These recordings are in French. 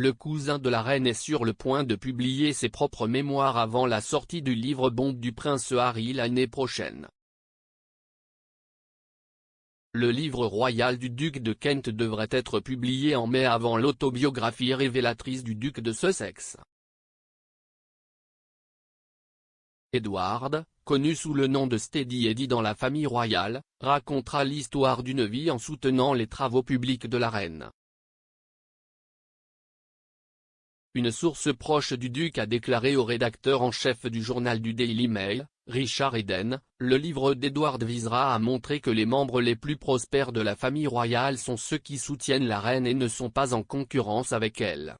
le cousin de la reine est sur le point de publier ses propres mémoires avant la sortie du livre Bond du prince Harry l'année prochaine. Le livre royal du duc de Kent devrait être publié en mai avant l'autobiographie révélatrice du duc de Sussex. Edward, connu sous le nom de Steady Eddie dans la famille royale, racontera l'histoire d'une vie en soutenant les travaux publics de la reine. Une source proche du duc a déclaré au rédacteur en chef du journal du Daily Mail, Richard Eden, le livre d'Edward visera à montrer que les membres les plus prospères de la famille royale sont ceux qui soutiennent la reine et ne sont pas en concurrence avec elle.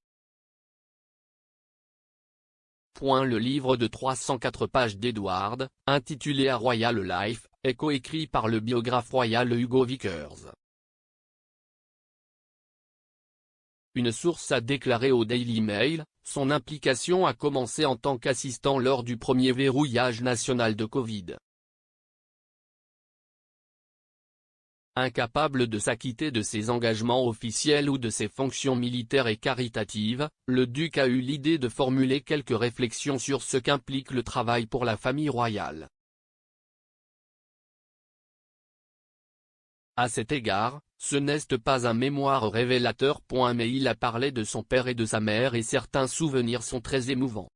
Le livre de 304 pages d'Edward, intitulé A Royal Life, est coécrit par le biographe royal Hugo Vickers. Une source a déclaré au Daily Mail, son implication a commencé en tant qu'assistant lors du premier verrouillage national de Covid. Incapable de s'acquitter de ses engagements officiels ou de ses fonctions militaires et caritatives, le duc a eu l'idée de formuler quelques réflexions sur ce qu'implique le travail pour la famille royale. À cet égard, ce n'est pas un mémoire révélateur. Mais il a parlé de son père et de sa mère et certains souvenirs sont très émouvants.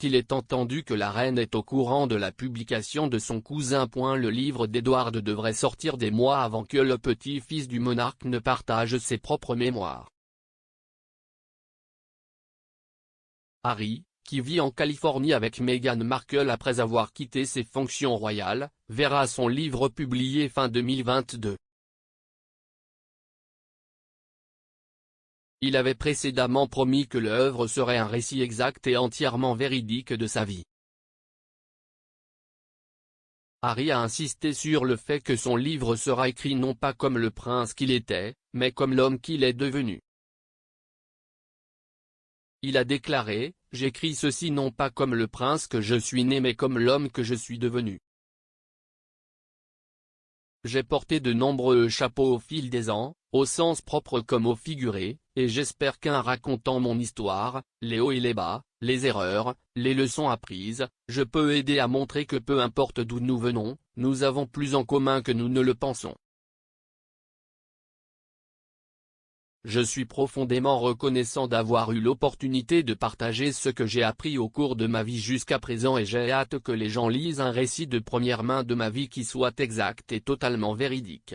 Il est entendu que la reine est au courant de la publication de son cousin. Le livre d'Edward devrait sortir des mois avant que le petit-fils du monarque ne partage ses propres mémoires. Harry, qui vit en Californie avec Meghan Markle après avoir quitté ses fonctions royales, verra son livre publié fin 2022. Il avait précédemment promis que l'œuvre serait un récit exact et entièrement véridique de sa vie. Harry a insisté sur le fait que son livre sera écrit non pas comme le prince qu'il était, mais comme l'homme qu'il est devenu. Il a déclaré, « J'écris ceci non pas comme le prince que je suis né mais comme l'homme que je suis devenu. J'ai porté de nombreux chapeaux au fil des ans, au sens propre comme au figuré, et j'espère qu'en racontant mon histoire, les hauts et les bas, les erreurs, les leçons apprises, je peux aider à montrer que peu importe d'où nous venons, nous avons plus en commun que nous ne le pensons. Je suis profondément reconnaissant d'avoir eu l'opportunité de partager ce que j'ai appris au cours de ma vie jusqu'à présent et j'ai hâte que les gens lisent un récit de première main de ma vie qui soit exact et totalement véridique. »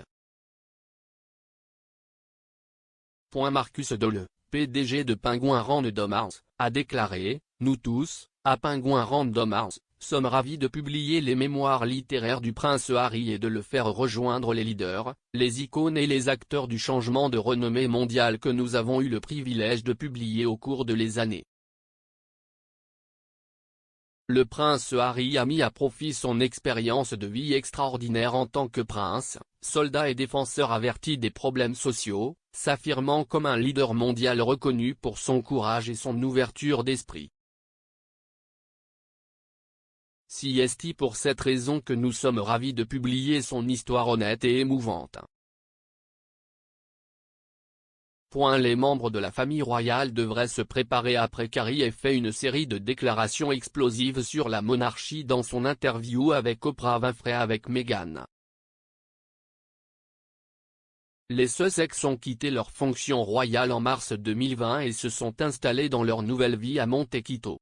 Marcus Dolle, PDG de Penguin Random House, a déclaré, « Nous tous, à Penguin Random House, sommes ravis de publier les mémoires littéraires du prince Harry et de le faire rejoindre les leaders, les icônes et les acteurs du changement de renommée mondiale que nous avons eu le privilège de publier au cours de les années. » Le prince Harry a mis à profit son expérience de vie extraordinaire en tant que prince, soldat et défenseur averti des problèmes sociaux, s'affirmant comme un leader mondial reconnu pour son courage et son ouverture d'esprit. C'est pour cette raison que nous sommes ravis de publier son histoire honnête et émouvante. Les membres de la famille royale devraient se préparer après qu'Harry ait fait une série de déclarations explosives sur la monarchie dans son interview avec Oprah Winfrey avec Meghan. Les Sussex ont quitté leur fonction royale en mars 2020 et se sont installés dans leur nouvelle vie à Montecito.